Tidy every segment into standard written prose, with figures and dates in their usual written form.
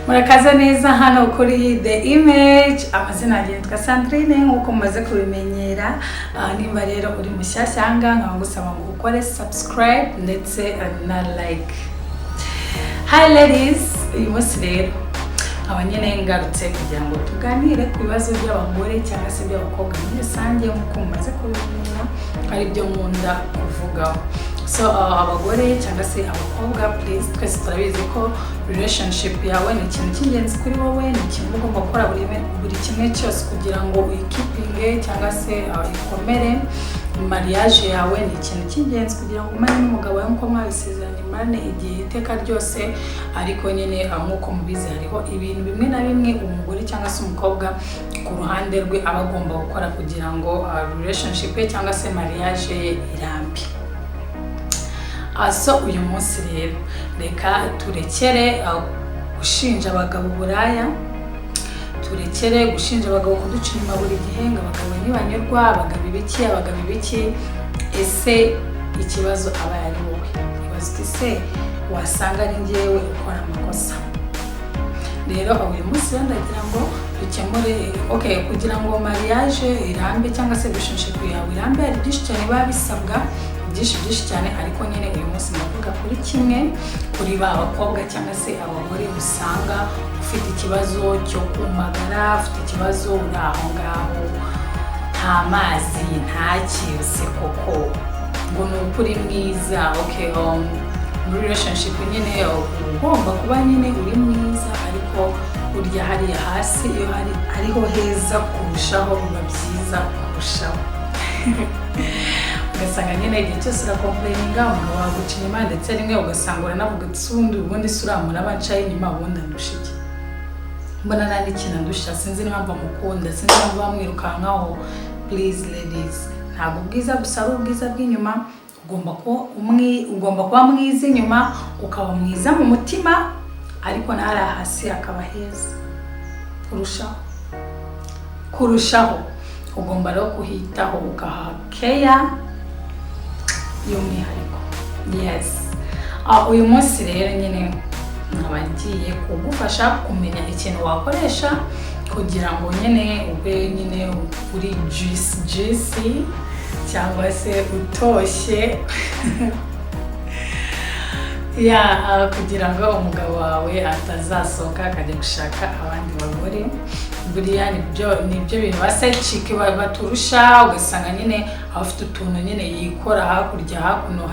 Murakaza neza hano kuri The Image. Amazina yanjye yitwa Sandrine nkuko mumaze kubimenyera. Nimba rero uri mushyashya hanga nkagusaba ngo ukore subscribe ndetse na like. Hi ladies, uyu munsi rero abanyene ngarutse kugira ngo tuganire ku bibazo by'abagore cyangwa se by'abakobwa muri rusange nkuko mumaze kubimenyera ari byo nkunda kuvugaho. So abagore cyangwa se abakobwa, please twese turabizi ko relationship yawe ni ikintu cy'ingenzi kuri wowe, ni ikintu ugomba gukora buri kimwe cyose kugira ngo uyikipinge cyangwa se ikomere. Mariage yawe ni ikintu cy'ingenzi kugira ngo umane n'umugabo wawe nkuko mwabisezeranye, imane igihe iteka ryose. Ariko nyine nkuko mubizi hariho ibintu bimwe na bimwe umugore cyangwa se umukobwa ku ruhande rwe aba agomba gukora kugira ngo relationship cyangwa se mariage ye irambe. So uyu munsi rero reka turekere gushinja abagabo uburaya, turekere gushinja abagabo kuduca inyuma buri gihe ngo abagabo ntibanyurwa, abagabo ibiki. Ese ikibazo aba ari wowe, ibazo uti se wasanga ari njyewe ukora amakosa? Rero uyu munsi ndagira ngo dukemure kugira ngo mariage irambe cyangwa se relationship yawe irambe hari byinshi cyane biba bisabwa, byinshi cyane. Ariko nyine uyu munsi ndavuga kuri kimwe kuri ba bakobwa cyangwa se abagore usanga ufite ikibazo cyo kumagara, ufite ikibazo uri aho ngaho nta mazi nta cyose koko ngo ni ukuri mwiza. Muri relationship nyine ugomba kuba nyine uri mwiza, ariko urya hariya hasi iyo hariho heza kurushaho biba byiza kurushaho. Ugasanga nyine igihe cyose urakomplaininga umuntu waguca inyuma, ndetse rimwe ugasanga uranavuga ati ubundi suramuna abancaye inyuma ubundi andusha iki, mbona nta n'ikintu andusha, sinzi niba mukunda, sinzi niba bamwirukankaho. Please ladies, ntabwo ubwiza gusa ari ubwiza bw'inyuma, ugomba kuba mwiza inyuma, ukaba mwiza mu mutima, ariko n'ahari hasi hakaba heza kurushaho. Ugomba rero kuhitaho ukaha care y'umwihariko. Yes. Uyu munsi rero nyine nabagiye kugufasha kumenya ikintu wakoresha kugira ngo nyine ube nyine uri juicy cyangwa se utoshye kugira ngo umugabo wawe atazasohoka akajya gushaka abandi bagore. Buriya nibyo bintu basayicike baturusha, ugasanga nyine abafite utuntu nyine yikora hakurya hakuno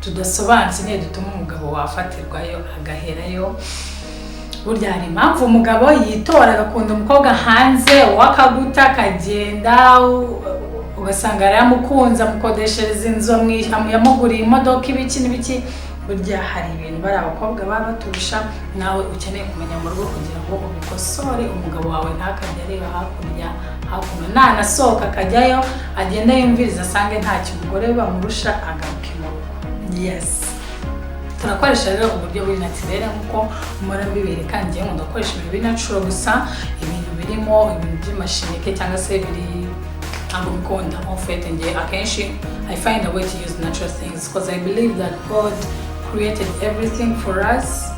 tudasobanutse nyine dutuma umugabo wafatirwayo agaherayo. Burya hari impamvu umugabo yitora agakunda umukobwa hanze, wakaguta akagenda, ugasanga yaramukunze amukodeshereza inzu, yamuguriye imodoka, ibiki n'ibiki. Burya hari ibintu bari abakobwa baba baturusha, nawe ukeneye kumenya mu rugo kugira ngo ubikosore. Umugabo wawe ntakajya areba hakurya hakuno, nanasohoka akajyayo agenda yumviriza asange ntacyo umugore bamurusha agaruka mu rugo. Yes. Turakoresha rero uburyo buri naturel nkuko mpora mbibereka. Ngiye nkunda gukoresha ibintu biri natural gusa, ibintu birimo ibintu by'amashinike cyangwa se biri ntabwo mbikunda. Ngiye akenshi I find a way to use natural things because I believe that God created everything for us.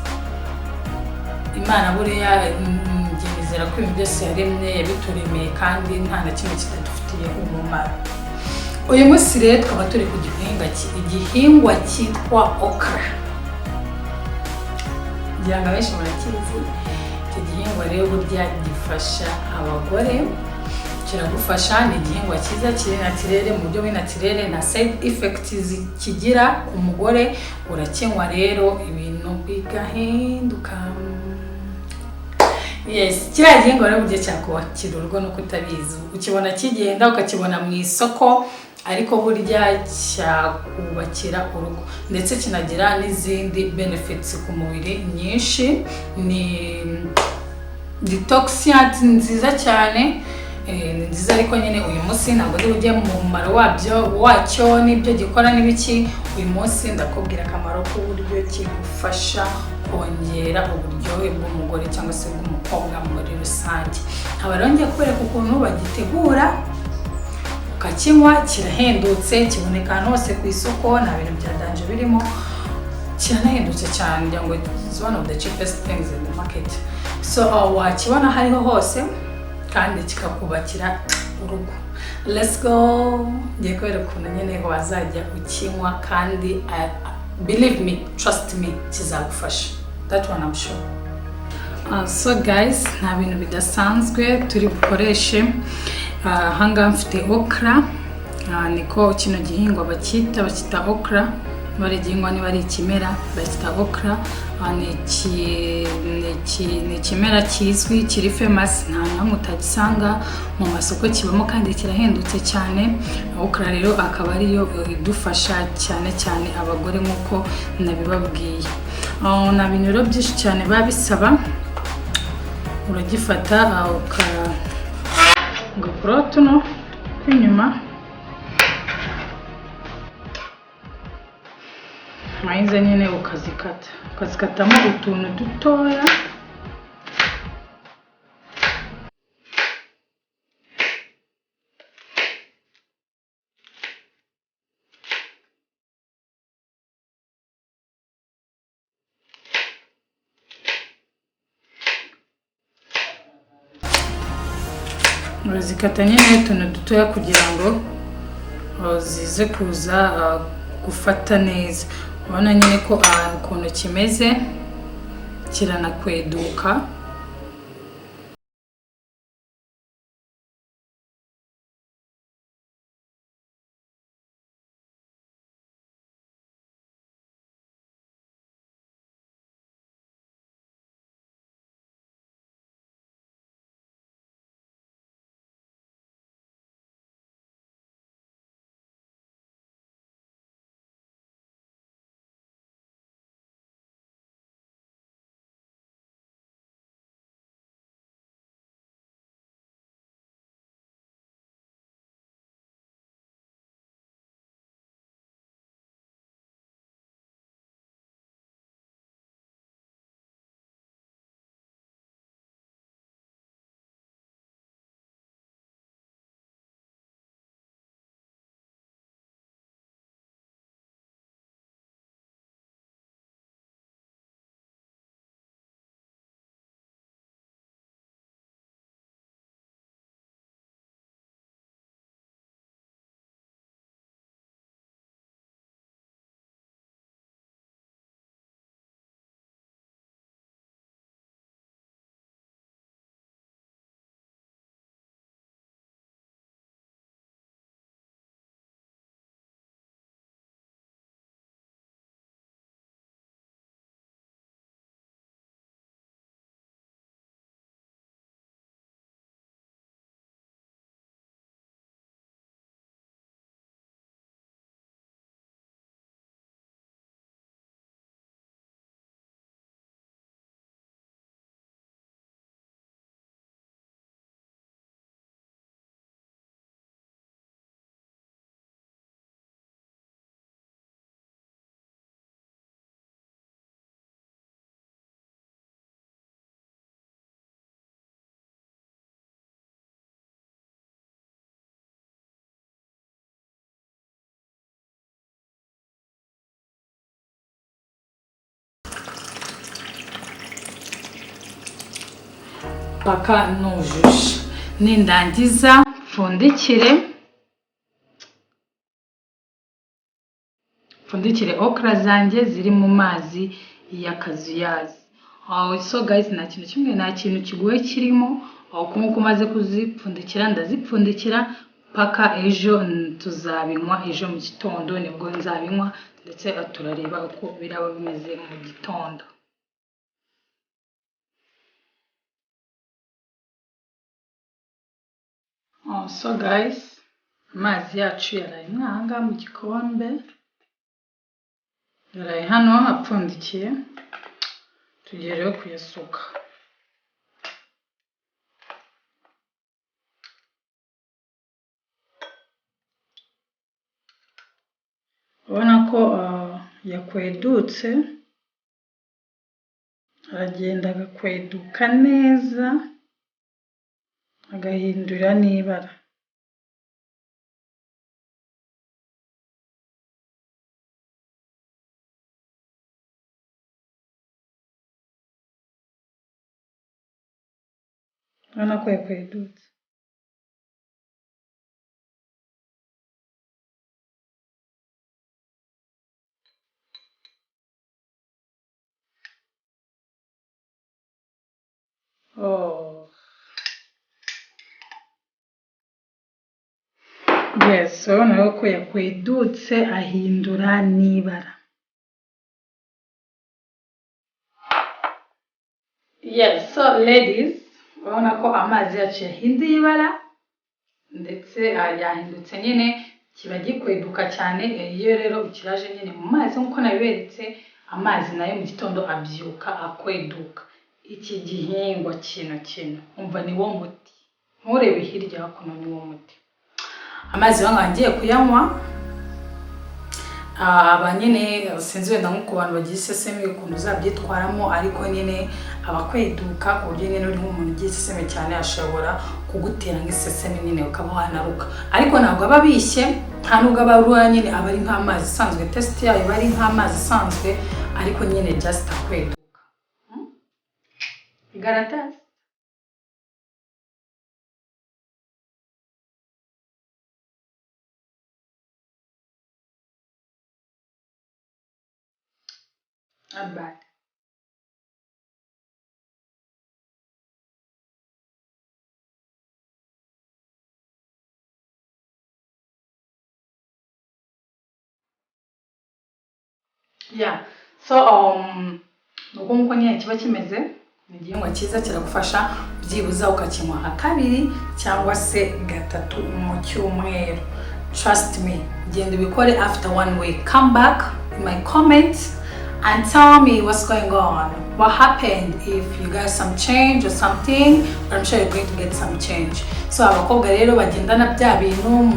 Imana buriya nizera ko ibintu byose yaremye yabituremeye kandi nta na kimwe kitadufitiye umumaro. Uyu munsi rero twaba turi ku igihingwa cyitwa okra. Ngira ngo abenshi murakizi. Icyo gihingwa rero burya gifasha abagore, kiragufasha. Ni igihingwa cyiza kiri naturel, mu buryo bw'inaturel, na side effects kigira ku mugore. Urakenywa rero ibintu bigahinduka. Yes, kiriya gihingwa rero burya cyakubakira urugo nuko utabizi. Ukibona kigenda ukakibona mu isoko, ariko burya cyakubakira urugo, ndetse kinagira n'izindi benefits ku mubiri nyinshi. Ni detoxiant nziza cyane, nziza. Ariko nyine uyu munsi ntabwo ndi bujye mu mumaro wacyo n'ibyo gikora n'ibiki. Uyu munsi ndakubwira akamaro k'uburyo kigufasha kongera uburyohe bw'umugore cyangwa se bw'umukobwa muri rusange. Rero ngiye kubereka ukuntu bagitegura ukakinywa. Kirahendutse, kiboneka ahantu hose ku isoko, nta bintu bya danje birimo. kiranahendutse cyane ngira ngo it's one of the cheapest things in the market. So wakibona hariho hose kandi kikakubakira urugo. Let's go. Ngiye kubera ukuntu nyine wazajya ukinywa kandi believe me, trust me, kizagufasha. That one I'm sure. So guys, nta bintu bidasanzwe turi bukoreshe. Hanga mfite okra, niko kino gihingwa bakita okra. Bari gihingwa ni bari ikimera bakita okra. Ni ikimera kizwi kiri famous, nta namwe utagisanga mu masoko, kibamo kandi kirahendutse cyane. Okra rero akaba ariyo idufasha cyane cyane abagore nkuko nabibabwiye. Na bintu rero byinshi cyane babisaba. Uragifata ugakora tuno kwinyuma, mayize nyine ukazikatamo utuntu dutoya. Urazikata nyine utuntu dutoya kugira ngo zize kuza gufata neza. Ubona nyine ko ukuntu kimeze kiranakweduka. Paka nujuje. Nindangiza pfundikire okra zanjye ziri mu mazi y'akazuyazi. So guys, nta kintu kimwe, nta kintu kigoye kirimo. Kuko umaze kuzipfundikira, ndazipfundikira paka ejo tuzabinywa. Ejo mu gitondo nibwo nzabinywa, ndetse turareba uko biraba bimeze mu gitondo. So guys, amazi yacu yaraye mwanga mu gikombe, yaraye hano apfundikiye. Tugiye rero kuyasuka. Ubona ko yakwedutse, aragenda agakweduka neza, agahindura n'ibara. urabona ko yakwedutse. Oh. Yes, urabona ko yakwedutse ahindura n'ibara. Yes, so ladies, urabona ko amazi yacu yahinduye ibara ndetse yahindutse nyine kiba gikweduka cyane. Iyo rero ukiraje nyine mu mazi nk'uko nabiberetse, amazi nayo mu gitondo abyuka akweduka. Iki gihingwa kino umva ni wo muti, nturebe hirya hakuno, ni wo muti. Amazi wangiye kuyanywa, aba nyine sinzi wenda nko ku bantu bagiye iseseme ukuntu uzabyitwaramo, ariko nyine abakweduka ku buryo nyine uri nk'umuntu ugiye iseseme cyane ashobora kugutera nk'iseseme nyine ukaba wanaruka, ariko ntabwo aba abishye, nta nubwo aba arura, nyine aba ari nk'amazi asanzwe, test yayo iba ari nk'amazi asanzwe, ariko nyine just akweduka. Igaragaza not bad. Yeah, so nuko nkuko nyine kiba kimeze, ni igihingwa cyiza kiragufasha byibuza ukakinywa nka 2 cyangwa se 3 mu cyumweru. Trust me, genda ubikore. After 1 week, come back in my comments and tell me what's going on, what happened, if you got some change or something. I'm sure you're going to get some change. So abakobwa rero bagendana bya bintu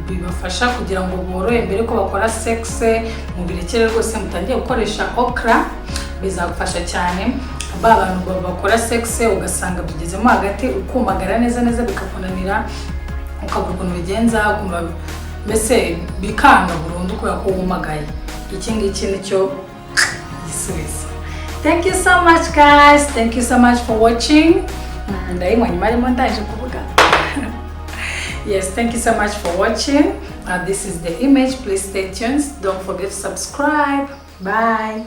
bibafasha kugira ngo borohe mbere ko bakora sex, mu birekere rwose mutangiye gukoresha okra, bizagufasha cyane. Abantu bakora sex ugasanga bigezemo hagati ukumagara neza bikakunanira, ukabura ukuntu bigenza, mbese bikanga burundu kubera ko wumagaye. Iki ngiki nicyo gisubizo. Thank you so much guys, thank you so much for watching. Ndayimwe nyuma ndaje kuvuga. Yes, thank you so much for watching. This is the image. Please stay tuned. Don't forget to subscribe. Bye.